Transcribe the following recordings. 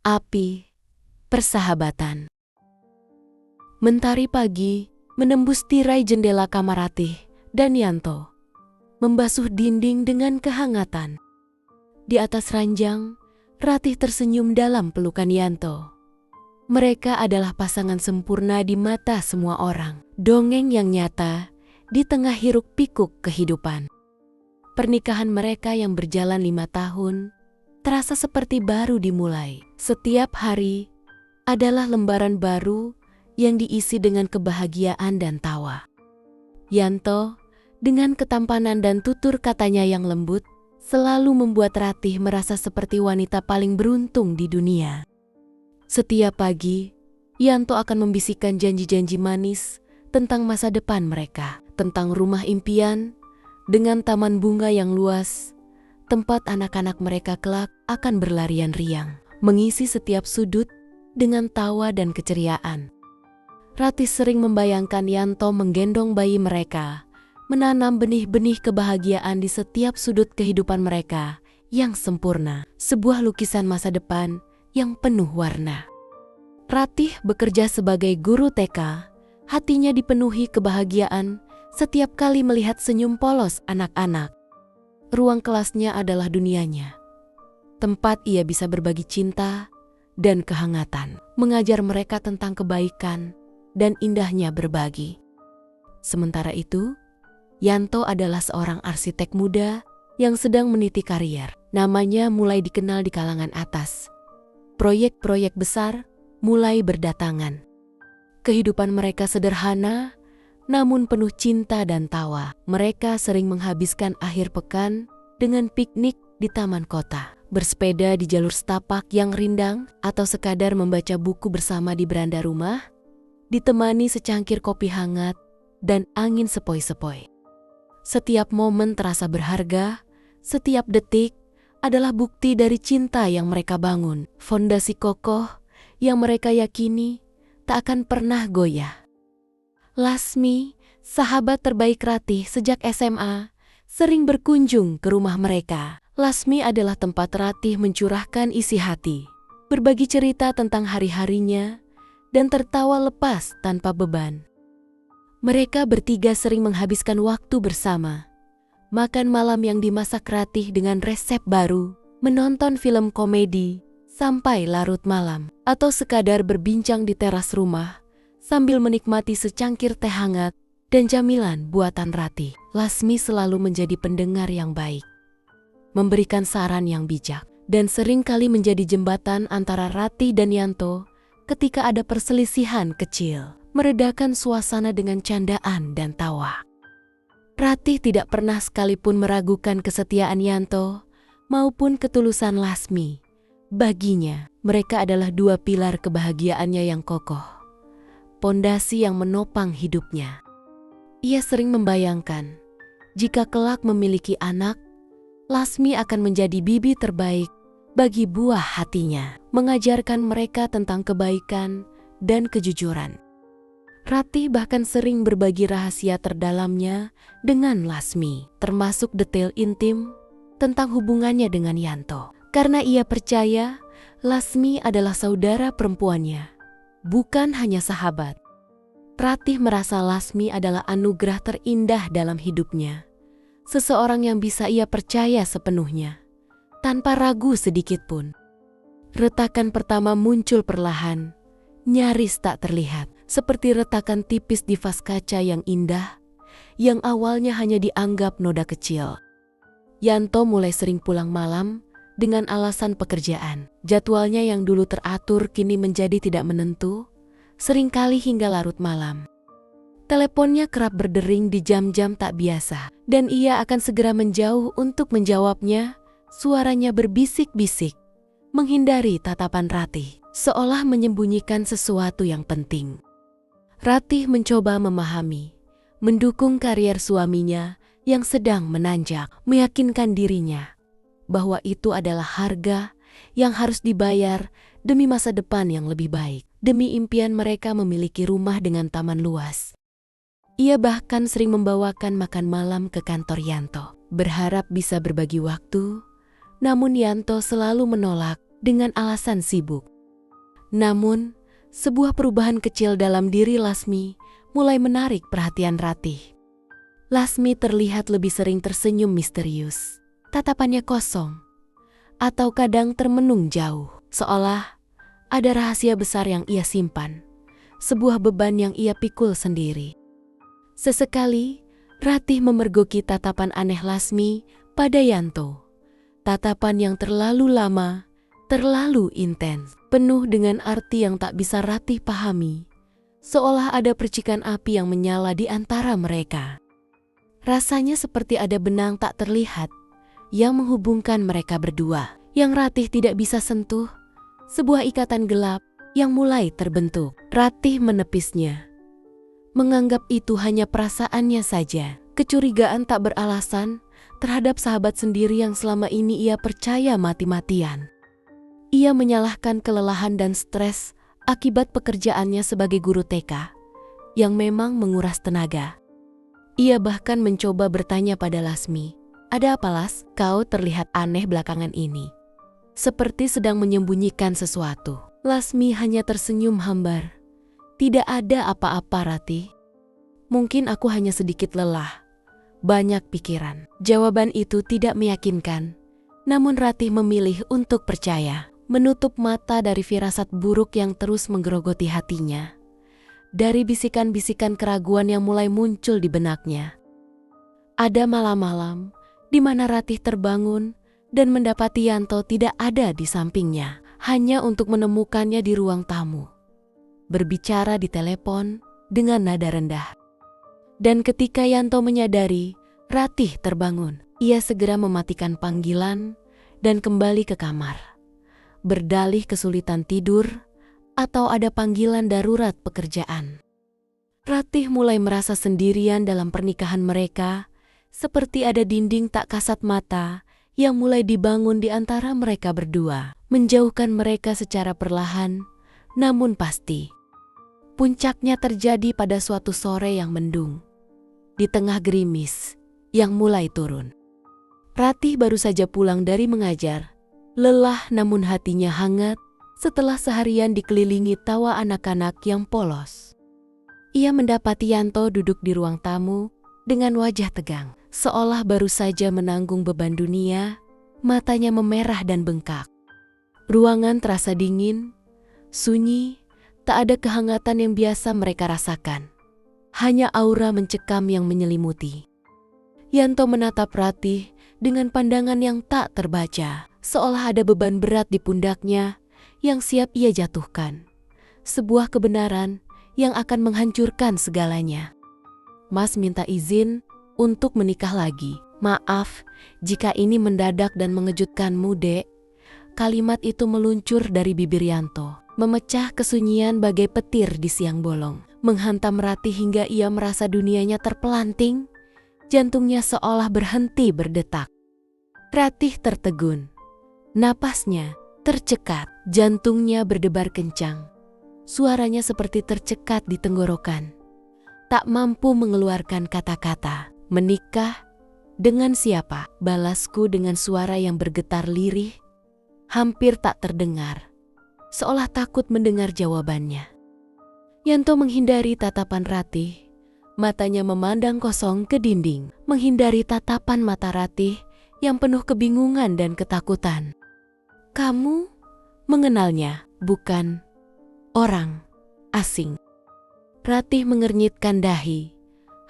Api, persahabatan. Mentari pagi menembus tirai jendela kamar Ratih dan Yanto, membasuh dinding dengan kehangatan. Di atas ranjang, Ratih tersenyum dalam pelukan Yanto. Mereka adalah pasangan sempurna di mata semua orang. Dongeng yang nyata di tengah hiruk-pikuk kehidupan. Pernikahan mereka yang berjalan 5 tahun terasa seperti baru dimulai. Setiap hari adalah lembaran baru yang diisi dengan kebahagiaan dan tawa. Yanto, dengan ketampanan dan tutur katanya yang lembut, selalu membuat Ratih merasa seperti wanita paling beruntung di dunia. Setiap pagi, Yanto akan membisikkan janji-janji manis tentang masa depan mereka, tentang rumah impian dengan taman bunga yang luas, tempat anak-anak mereka kelak akan berlarian riang, mengisi setiap sudut dengan tawa dan keceriaan. Ratih sering membayangkan Yanto menggendong bayi mereka, menanam benih-benih kebahagiaan di setiap sudut kehidupan mereka yang sempurna, sebuah lukisan masa depan yang penuh warna. Ratih bekerja sebagai guru TK, hatinya dipenuhi kebahagiaan setiap kali melihat senyum polos anak-anak. Ruang kelasnya adalah dunianya, tempat ia bisa berbagi cinta dan kehangatan, mengajar mereka tentang kebaikan dan indahnya berbagi. Sementara itu, Yanto adalah seorang arsitek muda yang sedang meniti karier. Namanya mulai dikenal di kalangan atas. Proyek-proyek besar mulai berdatangan. Kehidupan mereka sederhana, namun penuh cinta dan tawa. Mereka sering menghabiskan akhir pekan dengan piknik di taman kota, bersepeda di jalur setapak yang rindang, atau sekadar membaca buku bersama di beranda rumah, ditemani secangkir kopi hangat dan angin sepoi-sepoi. Setiap momen terasa berharga, setiap detik adalah bukti dari cinta yang mereka bangun, fondasi kokoh yang mereka yakini tak akan pernah goyah. Lasmi, sahabat terbaik Ratih sejak SMA, sering berkunjung ke rumah mereka. Lasmi adalah tempat Ratih mencurahkan isi hati, berbagi cerita tentang hari-harinya, dan tertawa lepas tanpa beban. Mereka bertiga sering menghabiskan waktu bersama, makan malam yang dimasak Ratih dengan resep baru, menonton film komedi sampai larut malam, atau sekadar berbincang di teras rumah sambil menikmati secangkir teh hangat dan camilan buatan Ratih. Lasmi selalu menjadi pendengar yang baik, memberikan saran yang bijak, dan seringkali menjadi jembatan antara Ratih dan Yanto ketika ada perselisihan kecil, meredakan suasana dengan candaan dan tawa. Ratih tidak pernah sekalipun meragukan kesetiaan Yanto maupun ketulusan Lasmi. Baginya, mereka adalah dua pilar kebahagiaannya yang kokoh, pondasi yang menopang hidupnya. Ia sering membayangkan, jika kelak memiliki anak, Lasmi akan menjadi bibi terbaik bagi buah hatinya, mengajarkan mereka tentang kebaikan dan kejujuran. Ratih bahkan sering berbagi rahasia terdalamnya dengan Lasmi, termasuk detail intim tentang hubungannya dengan Yanto. Karena ia percaya Lasmi adalah saudara perempuannya, bukan hanya sahabat. Ratih merasa Lasmi adalah anugerah terindah dalam hidupnya, seseorang yang bisa ia percaya sepenuhnya, tanpa ragu sedikit pun. Retakan pertama muncul perlahan, nyaris tak terlihat, seperti retakan tipis di vas kaca yang indah, yang awalnya hanya dianggap noda kecil. Yanto mulai sering pulang malam dengan alasan pekerjaan. Jadwalnya yang dulu teratur kini menjadi tidak menentu, seringkali hingga larut malam. Teleponnya kerap berdering di jam-jam tak biasa, dan ia akan segera menjauh untuk menjawabnya. Suaranya berbisik-bisik, menghindari tatapan Ratih, seolah menyembunyikan sesuatu yang penting. Ratih mencoba memahami, mendukung karier suaminya yang sedang menanjak, meyakinkan dirinya bahwa itu adalah harga yang harus dibayar demi masa depan yang lebih baik, demi impian mereka memiliki rumah dengan taman luas. Ia bahkan sering membawakan makan malam ke kantor Yanto, berharap bisa berbagi waktu, namun Yanto selalu menolak dengan alasan sibuk. Namun, sebuah perubahan kecil dalam diri Lasmi mulai menarik perhatian Ratih. Lasmi terlihat lebih sering tersenyum misterius. Tatapannya kosong, atau kadang termenung jauh, seolah ada rahasia besar yang ia simpan, sebuah beban yang ia pikul sendiri. Sesekali, Ratih memergoki tatapan aneh Lasmi pada Yanto. Tatapan yang terlalu lama, terlalu intens, penuh dengan arti yang tak bisa Ratih pahami, seolah ada percikan api yang menyala di antara mereka. Rasanya seperti ada benang tak terlihat yang menghubungkan mereka berdua, yang Ratih tidak bisa sentuh, sebuah ikatan gelap yang mulai terbentuk. Ratih menepisnya, menganggap itu hanya perasaannya saja, kecurigaan tak beralasan terhadap sahabat sendiri yang selama ini ia percaya mati-matian. Ia menyalahkan kelelahan dan stres akibat pekerjaannya sebagai guru TK, yang memang menguras tenaga. Ia bahkan mencoba bertanya pada Lasmi, "Ada apa, Las? Kau terlihat aneh belakangan ini." Seperti sedang menyembunyikan sesuatu. Lasmi hanya tersenyum hambar. "Tidak ada apa-apa, Ratih. Mungkin aku hanya sedikit lelah. Banyak pikiran." Jawaban itu tidak meyakinkan. Namun Ratih memilih untuk percaya, menutup mata dari firasat buruk yang terus menggerogoti hatinya, dari bisikan-bisikan keraguan yang mulai muncul di benaknya. Ada malam-malam di mana Ratih terbangun dan mendapati Yanto tidak ada di sampingnya, hanya untuk menemukannya di ruang tamu, berbicara di telepon dengan nada rendah. Dan ketika Yanto menyadari Ratih terbangun, ia segera mematikan panggilan dan kembali ke kamar, berdalih kesulitan tidur atau ada panggilan darurat pekerjaan. Ratih mulai merasa sendirian dalam pernikahan mereka, seperti ada dinding tak kasat mata yang mulai dibangun di antara mereka berdua, menjauhkan mereka secara perlahan, namun pasti. Puncaknya terjadi pada suatu sore yang mendung, di tengah gerimis yang mulai turun. Ratih baru saja pulang dari mengajar, lelah namun hatinya hangat setelah seharian dikelilingi tawa anak-anak yang polos. Ia mendapati Yanto duduk di ruang tamu dengan wajah tegang, seolah baru saja menanggung beban dunia. Matanya memerah dan bengkak. Ruangan terasa dingin, sunyi, tak ada kehangatan yang biasa mereka rasakan. Hanya aura mencekam yang menyelimuti. Yanto menatap Ratih dengan pandangan yang tak terbaca, seolah ada beban berat di pundaknya yang siap ia jatuhkan. Sebuah kebenaran yang akan menghancurkan segalanya. "Mas minta izin untuk menikah lagi. Maaf jika ini mendadak dan mengejutkanmu, Dek." Kalimat itu meluncur dari bibir Yanto, memecah kesunyian bagai petir di siang bolong, menghantam Ratih hingga ia merasa dunianya terpelanting, jantungnya seolah berhenti berdetak. Ratih tertegun, napasnya tercekat, jantungnya berdebar kencang. Suaranya seperti tercekat di tenggorokan, tak mampu mengeluarkan kata-kata. "Menikah? Dengan siapa?" balasku dengan suara yang bergetar lirih, hampir tak terdengar, seolah takut mendengar jawabannya. Yanto menghindari tatapan Ratih, matanya memandang kosong ke dinding, menghindari tatapan mata Ratih yang penuh kebingungan dan ketakutan. "Kamu mengenalnya, bukan? Orang asing." Ratih mengernyitkan dahi.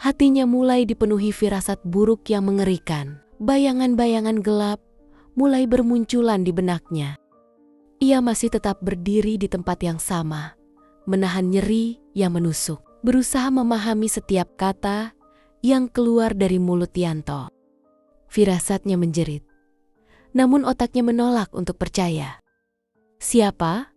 Hatinya mulai dipenuhi firasat buruk yang mengerikan. Bayangan-bayangan gelap mulai bermunculan di benaknya. Ia masih tetap berdiri di tempat yang sama, menahan nyeri yang menusuk, berusaha memahami setiap kata yang keluar dari mulut Yanto. Firasatnya menjerit, namun otaknya menolak untuk percaya. "Siapa?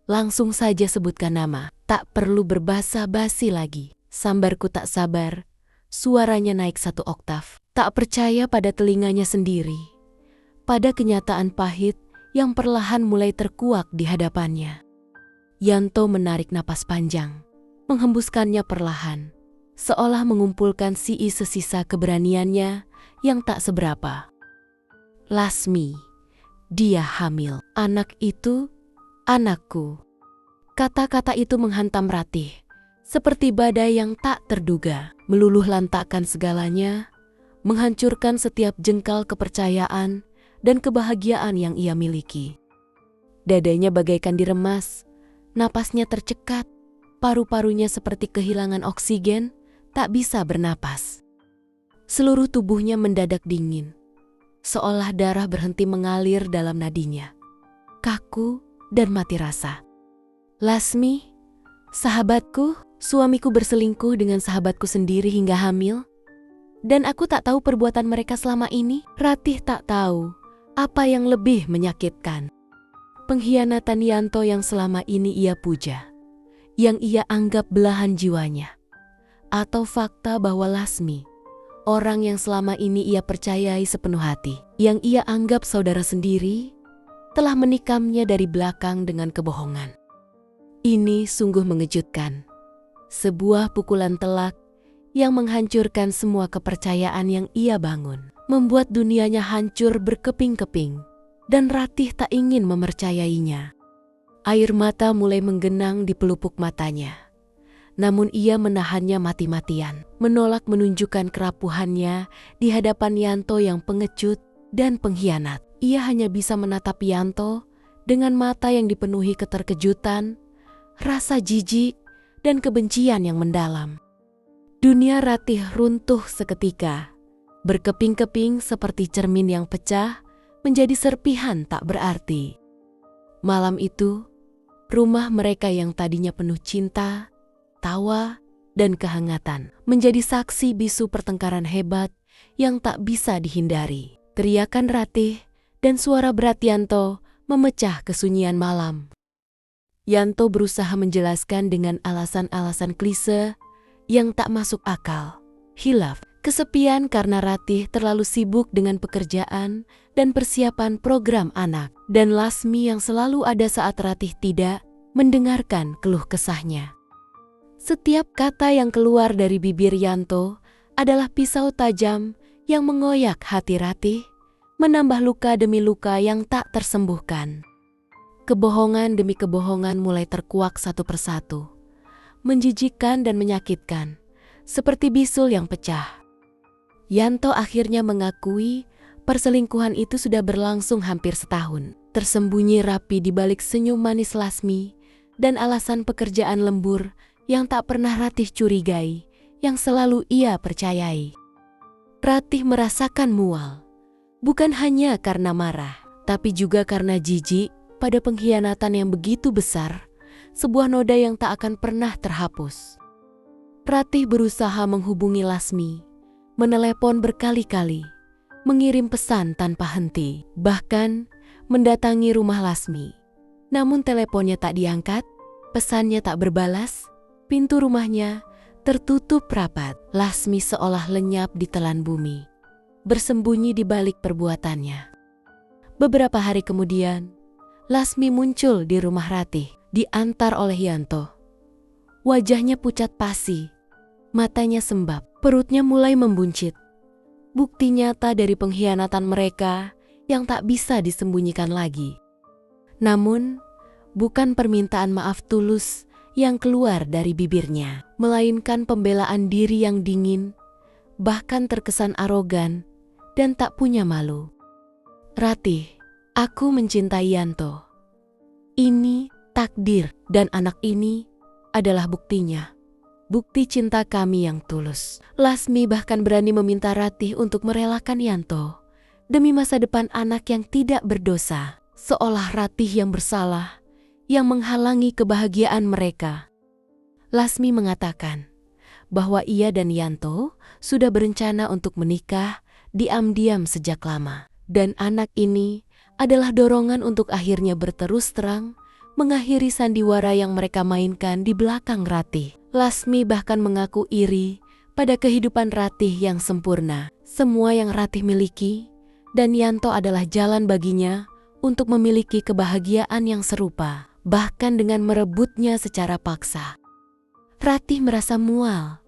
Langsung saja sebutkan nama, tak perlu berbasa-basi lagi." Sambarku tak sabar, suaranya naik 1 oktav. Tak percaya pada telinganya sendiri, pada kenyataan pahit yang perlahan mulai terkuak di hadapannya. Yanto menarik napas panjang, menghembuskannya perlahan, seolah mengumpulkan sisa keberaniannya yang tak seberapa. "Lasmi, dia hamil. Anak itu anakku." Kata-kata itu menghantam Ratih, seperti badai yang tak terduga, meluluh lantakkan segalanya, menghancurkan setiap jengkal kepercayaan dan kebahagiaan yang ia miliki. Dadanya bagaikan diremas, napasnya tercekat, paru-parunya seperti kehilangan oksigen, tak bisa bernapas. Seluruh tubuhnya mendadak dingin, seolah darah berhenti mengalir dalam nadinya, kaku dan mati rasa. Lasmi, sahabatku, suamiku berselingkuh dengan sahabatku sendiri hingga hamil, dan aku tak tahu perbuatan mereka selama ini. Ratih tak tahu apa yang lebih menyakitkan. Pengkhianatan Yanto yang selama ini ia puja, yang ia anggap belahan jiwanya, atau fakta bahwa Lasmi, orang yang selama ini ia percayai sepenuh hati, yang ia anggap saudara sendiri, telah menikamnya dari belakang dengan kebohongan. Ini sungguh mengejutkan. Sebuah pukulan telak yang menghancurkan semua kepercayaan yang ia bangun, membuat dunianya hancur berkeping-keping, dan Ratih tak ingin mempercayainya. Air mata mulai menggenang di pelupuk matanya. Namun ia menahannya mati-matian, menolak menunjukkan kerapuhannya di hadapan Yanto yang pengecut dan pengkhianat. Ia hanya bisa menatap Yanto dengan mata yang dipenuhi keterkejutan, rasa jijik, dan kebencian yang mendalam. Dunia Ratih runtuh seketika, berkeping-keping seperti cermin yang pecah menjadi serpihan tak berarti. Malam itu, rumah mereka yang tadinya penuh cinta, tawa, dan kehangatan menjadi saksi bisu pertengkaran hebat yang tak bisa dihindari. Teriakan Ratih dan suara berat Yanto memecah kesunyian malam. Yanto berusaha menjelaskan dengan alasan-alasan klise yang tak masuk akal. Hilaf, kesepian karena Ratih terlalu sibuk dengan pekerjaan dan persiapan program anak, dan Lasmi yang selalu ada saat Ratih tidak mendengarkan keluh kesahnya. Setiap kata yang keluar dari bibir Yanto adalah pisau tajam yang mengoyak hati Ratih, menambah luka demi luka yang tak tersembuhkan. Kebohongan demi kebohongan mulai terkuak satu persatu, menjijikkan dan menyakitkan, seperti bisul yang pecah. Yanto akhirnya mengakui perselingkuhan itu sudah berlangsung hampir setahun, tersembunyi rapi di balik senyum manis Lasmi dan alasan pekerjaan lembur yang tak pernah Ratih curigai, yang selalu ia percayai. Ratih merasakan mual, bukan hanya karena marah, tapi juga karena jijik pada pengkhianatan yang begitu besar, sebuah noda yang tak akan pernah terhapus. Ratih berusaha menghubungi Lasmi, menelepon berkali-kali, mengirim pesan tanpa henti, bahkan mendatangi rumah Lasmi. Namun teleponnya tak diangkat, pesannya tak berbalas, pintu rumahnya tertutup rapat. Lasmi seolah lenyap di telan bumi, bersembunyi di balik perbuatannya. Beberapa hari kemudian, Lasmi muncul di rumah Ratih, diantar oleh Yanto. Wajahnya pucat pasi, matanya sembab, perutnya mulai membuncit. Bukti nyata dari pengkhianatan mereka yang tak bisa disembunyikan lagi. Namun, bukan permintaan maaf tulus yang keluar dari bibirnya, melainkan pembelaan diri yang dingin, bahkan terkesan arogan dan tak punya malu. Ratih, aku mencintai Yanto. Ini takdir, dan anak ini adalah buktinya. Bukti cinta kami yang tulus. Lasmi bahkan berani meminta Ratih untuk merelakan Yanto demi masa depan anak yang tidak berdosa, seolah Ratih yang bersalah, yang menghalangi kebahagiaan mereka. Lasmi mengatakan bahwa ia dan Yanto sudah berencana untuk menikah diam-diam sejak lama, dan anak ini adalah dorongan untuk akhirnya berterus terang mengakhiri sandiwara yang mereka mainkan di belakang Ratih. Lasmi bahkan mengaku iri pada kehidupan Ratih yang sempurna. Semua yang Ratih miliki dan Yanto adalah jalan baginya untuk memiliki kebahagiaan yang serupa, bahkan dengan merebutnya secara paksa. Ratih merasa mual,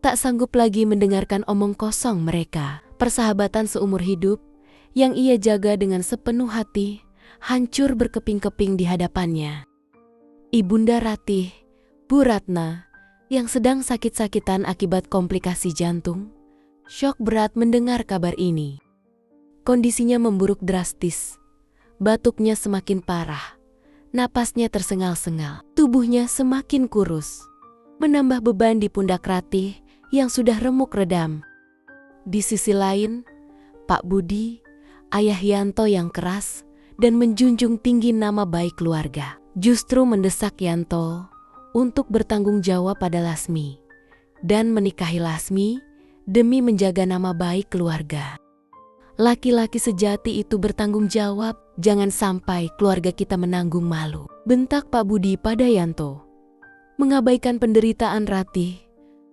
tak sanggup lagi mendengarkan omong kosong mereka. Persahabatan seumur hidup yang ia jaga dengan sepenuh hati, hancur berkeping-keping di hadapannya. Ibunda Ratih, Bu Ratna, yang sedang sakit-sakitan akibat komplikasi jantung, syok berat mendengar kabar ini. Kondisinya memburuk drastis. Batuknya semakin parah. Napasnya tersengal-sengal. Tubuhnya semakin kurus. Menambah beban di pundak Ratih yang sudah remuk redam. Di sisi lain, Pak Budi, ayah Yanto yang keras dan menjunjung tinggi nama baik keluarga, justru mendesak Yanto untuk bertanggung jawab pada Lasmi dan menikahi Lasmi demi menjaga nama baik keluarga. Laki-laki sejati itu bertanggung jawab, jangan sampai keluarga kita menanggung malu, bentak Pak Budi pada Yanto. Mengabaikan penderitaan Ratih,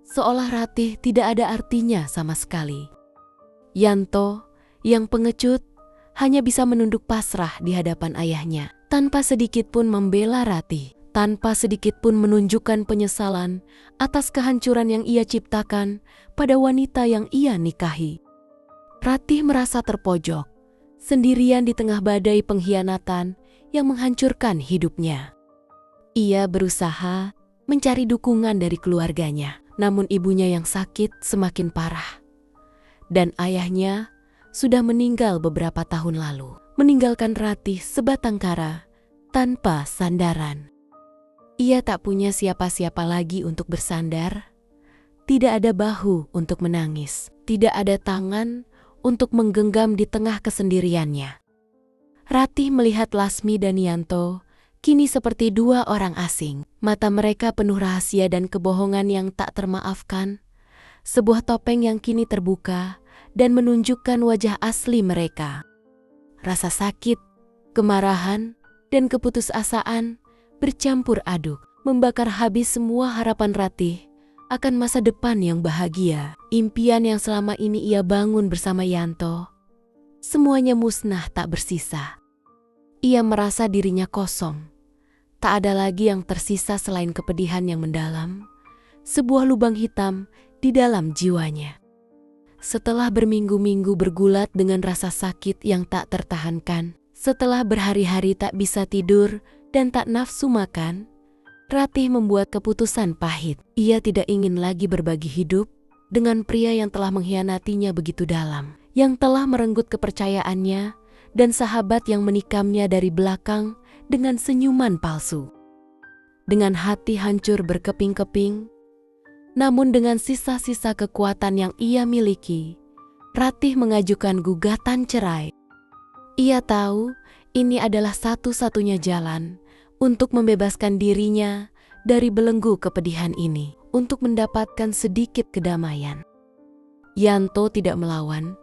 seolah Ratih tidak ada artinya sama sekali. Yanto, yang pengecut, hanya bisa menunduk pasrah di hadapan ayahnya, tanpa sedikit pun membela Ratih, tanpa sedikit pun menunjukkan penyesalan atas kehancuran yang ia ciptakan pada wanita yang ia nikahi. Ratih merasa terpojok, sendirian di tengah badai pengkhianatan yang menghancurkan hidupnya. Ia berusaha mencari dukungan dari keluarganya, namun ibunya yang sakit semakin parah. Dan ayahnya sudah meninggal beberapa tahun lalu, meninggalkan Ratih sebatang kara tanpa sandaran. Ia tak punya siapa-siapa lagi untuk bersandar, tidak ada bahu untuk menangis, tidak ada tangan untuk menggenggam di tengah kesendiriannya. Ratih melihat Lasmi dan Yanto kini seperti dua orang asing. Mata mereka penuh rahasia dan kebohongan yang tak termaafkan. Sebuah topeng yang kini terbuka dan menunjukkan wajah asli mereka. Rasa sakit, kemarahan, dan keputusasaan bercampur aduk, membakar habis semua harapan Ratih akan masa depan yang bahagia. Impian yang selama ini ia bangun bersama Yanto, semuanya musnah tak bersisa. Ia merasa dirinya kosong. Tak ada lagi yang tersisa selain kepedihan yang mendalam, sebuah lubang hitam di dalam jiwanya. Setelah berminggu-minggu bergulat dengan rasa sakit yang tak tertahankan, setelah berhari-hari tak bisa tidur dan tak nafsu makan, Ratih membuat keputusan pahit. Ia tidak ingin lagi berbagi hidup dengan pria yang telah mengkhianatinya begitu dalam, yang telah merenggut kepercayaannya dan sahabat yang menikamnya dari belakang dengan senyuman palsu. Dengan hati hancur berkeping-keping, namun dengan sisa-sisa kekuatan yang ia miliki, Ratih mengajukan gugatan cerai. Ia tahu ini adalah satu-satunya jalan untuk membebaskan dirinya dari belenggu kepedihan ini, untuk mendapatkan sedikit kedamaian. Yanto tidak melawan.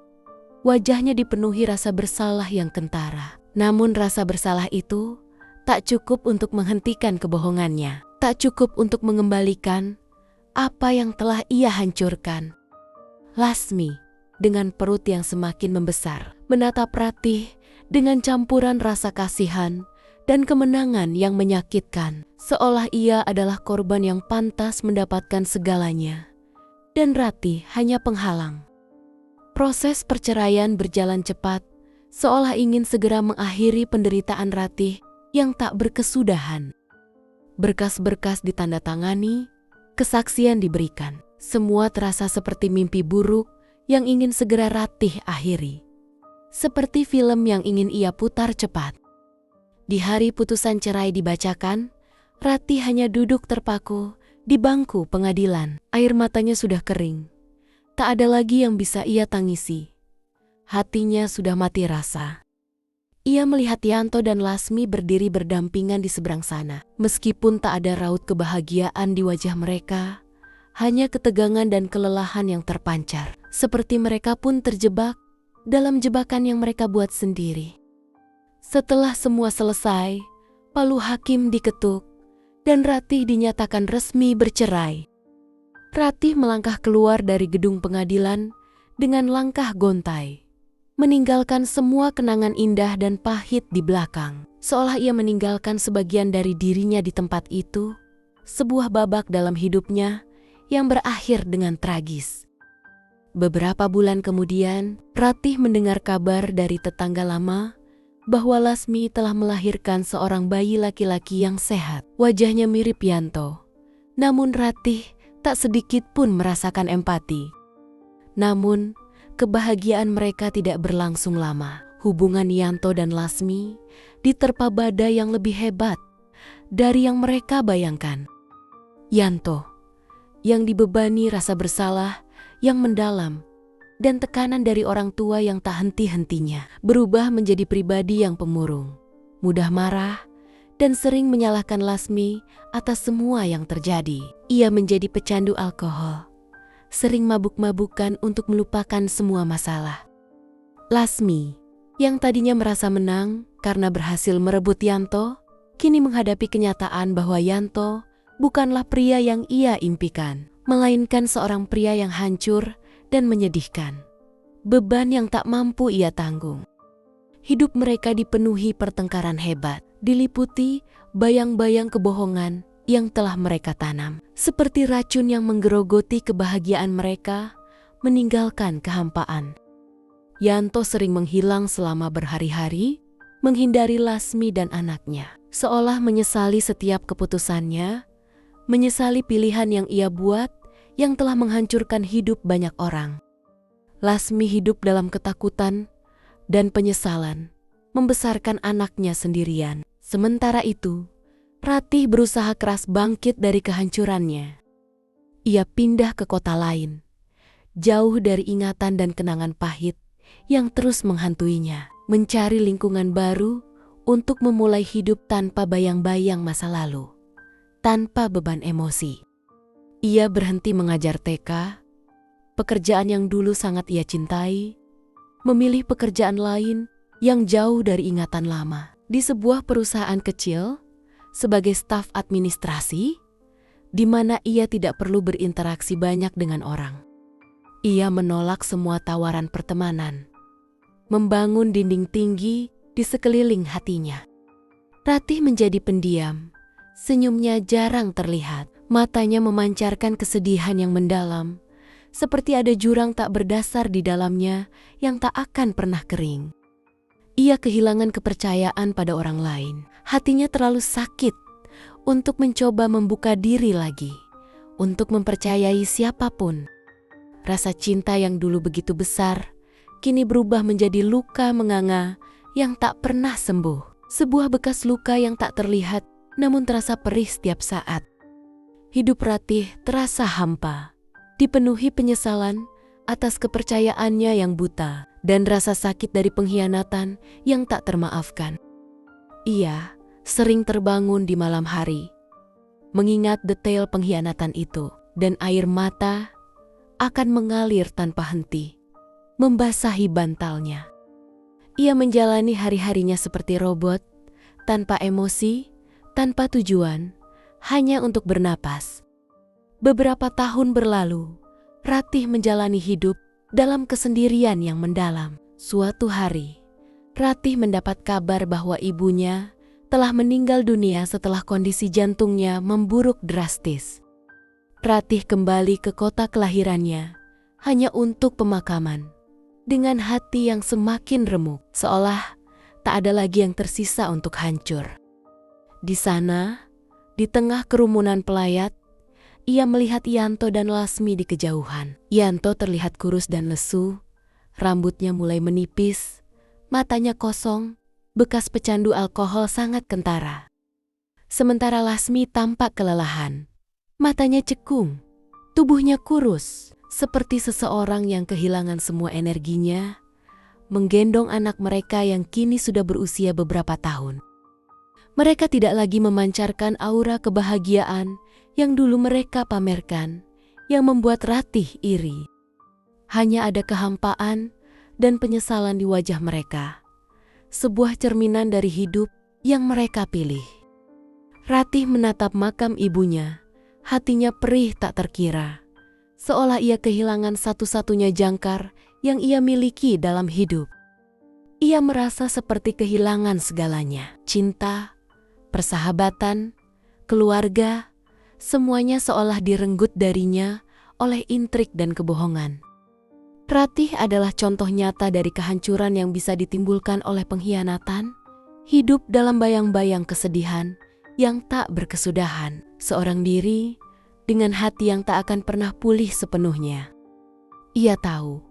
Wajahnya dipenuhi rasa bersalah yang kentara. Namun rasa bersalah itu tak cukup untuk menghentikan kebohongannya, tak cukup untuk mengembalikan apa yang telah ia hancurkan. Lasmi, dengan perut yang semakin membesar, menatap Ratih dengan campuran rasa kasihan dan kemenangan yang menyakitkan, seolah ia adalah korban yang pantas mendapatkan segalanya, dan Ratih hanya penghalang. Proses perceraian berjalan cepat, seolah ingin segera mengakhiri penderitaan Ratih yang tak berkesudahan. Berkas-berkas ditandatangani, kesaksian diberikan, semua terasa seperti mimpi buruk yang ingin segera Ratih akhiri. Seperti film yang ingin ia putar cepat. Di hari putusan cerai dibacakan, Ratih hanya duduk terpaku di bangku pengadilan. Air matanya sudah kering. Tak ada lagi yang bisa ia tangisi. Hatinya sudah mati rasa. Ia melihat Yanto dan Lasmi berdiri berdampingan di seberang sana. Meskipun tak ada raut kebahagiaan di wajah mereka, hanya ketegangan dan kelelahan yang terpancar. Seperti mereka pun terjebak dalam jebakan yang mereka buat sendiri. Setelah semua selesai, palu hakim diketuk dan Ratih dinyatakan resmi bercerai. Ratih melangkah keluar dari gedung pengadilan dengan langkah gontai, meninggalkan semua kenangan indah dan pahit di belakang. Seolah ia meninggalkan sebagian dari dirinya di tempat itu, sebuah babak dalam hidupnya yang berakhir dengan tragis. Beberapa bulan kemudian, Ratih mendengar kabar dari tetangga lama bahwa Lasmi telah melahirkan seorang bayi laki-laki yang sehat. Wajahnya mirip Yanto, namun Ratih tak sedikit pun merasakan empati. Namun, kebahagiaan mereka tidak berlangsung lama. Hubungan Yanto dan Lasmi diterpa badai yang lebih hebat dari yang mereka bayangkan. Yanto, yang dibebani rasa bersalah yang mendalam dan tekanan dari orang tua yang tak henti-hentinya, berubah menjadi pribadi yang pemurung, mudah marah, dan sering menyalahkan Lasmi atas semua yang terjadi. Ia menjadi pecandu alkohol, sering mabuk-mabukan untuk melupakan semua masalah. Lasmi, yang tadinya merasa menang karena berhasil merebut Yanto, kini menghadapi kenyataan bahwa Yanto bukanlah pria yang ia impikan, melainkan seorang pria yang hancur dan menyedihkan. Beban yang tak mampu ia tanggung. Hidup mereka dipenuhi pertengkaran hebat, diliputi bayang-bayang kebohongan yang telah mereka tanam. Seperti racun yang menggerogoti kebahagiaan mereka, meninggalkan kehampaan. Yanto sering menghilang selama berhari-hari, menghindari Lasmi dan anaknya. Seolah menyesali setiap keputusannya, menyesali pilihan yang ia buat yang telah menghancurkan hidup banyak orang. Lasmi hidup dalam ketakutan dan penyesalan, membesarkan anaknya sendirian. Sementara itu, Ratih berusaha keras bangkit dari kehancurannya. Ia pindah ke kota lain, jauh dari ingatan dan kenangan pahit yang terus menghantuinya, mencari lingkungan baru untuk memulai hidup tanpa bayang-bayang masa lalu, tanpa beban emosi. Ia berhenti mengajar TK, pekerjaan yang dulu sangat ia cintai, memilih pekerjaan lain yang jauh dari ingatan lama. Di sebuah perusahaan kecil, sebagai staf administrasi, di mana ia tidak perlu berinteraksi banyak dengan orang. Ia menolak semua tawaran pertemanan, membangun dinding tinggi di sekeliling hatinya. Ratih menjadi pendiam, senyumnya jarang terlihat. Matanya memancarkan kesedihan yang mendalam, seperti ada jurang tak berdasar di dalamnya yang tak akan pernah kering. Ia kehilangan kepercayaan pada orang lain. Hatinya terlalu sakit untuk mencoba membuka diri lagi, untuk mempercayai siapapun. Rasa cinta yang dulu begitu besar, kini berubah menjadi luka menganga yang tak pernah sembuh. Sebuah bekas luka yang tak terlihat namun terasa perih setiap saat. Hidup Ratih terasa hampa, dipenuhi penyesalan atas kepercayaannya yang buta dan rasa sakit dari pengkhianatan yang tak termaafkan. Ia sering terbangun di malam hari, mengingat detail pengkhianatan itu, dan air mata akan mengalir tanpa henti, membasahi bantalnya. Ia menjalani hari-harinya seperti robot, tanpa emosi, tanpa tujuan, hanya untuk bernapas. Beberapa tahun berlalu, Ratih menjalani hidup dalam kesendirian yang mendalam. Suatu hari, Ratih mendapat kabar bahwa ibunya telah meninggal dunia setelah kondisi jantungnya memburuk drastis. Ratih kembali ke kota kelahirannya hanya untuk pemakaman, dengan hati yang semakin remuk, seolah tak ada lagi yang tersisa untuk hancur. Di sana, di tengah kerumunan pelayat, ia melihat Yanto dan Lasmi di kejauhan. Yanto terlihat kurus dan lesu, rambutnya mulai menipis, matanya kosong, bekas pecandu alkohol sangat kentara. Sementara Lasmi tampak kelelahan, matanya cekung, tubuhnya kurus, seperti seseorang yang kehilangan semua energinya, menggendong anak mereka yang kini sudah berusia beberapa tahun. Mereka tidak lagi memancarkan aura kebahagiaan yang dulu mereka pamerkan, yang membuat Ratih iri. Hanya ada kehampaan dan penyesalan di wajah mereka, sebuah cerminan dari hidup yang mereka pilih. Ratih menatap makam ibunya, hatinya perih tak terkira, seolah ia kehilangan satu-satunya jangkar yang ia miliki dalam hidup. Ia merasa seperti kehilangan segalanya, cinta, persahabatan, keluarga, semuanya seolah direnggut darinya oleh intrik dan kebohongan. Ratih adalah contoh nyata dari kehancuran yang bisa ditimbulkan oleh pengkhianatan, hidup dalam bayang-bayang kesedihan yang tak berkesudahan, seorang diri dengan hati yang tak akan pernah pulih sepenuhnya. Ia tahu,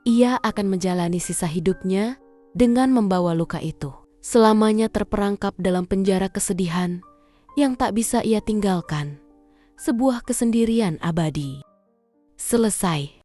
ia akan menjalani sisa hidupnya dengan membawa luka itu, selamanya terperangkap dalam penjara kesedihan yang tak bisa ia tinggalkan, sebuah kesendirian abadi. Selesai.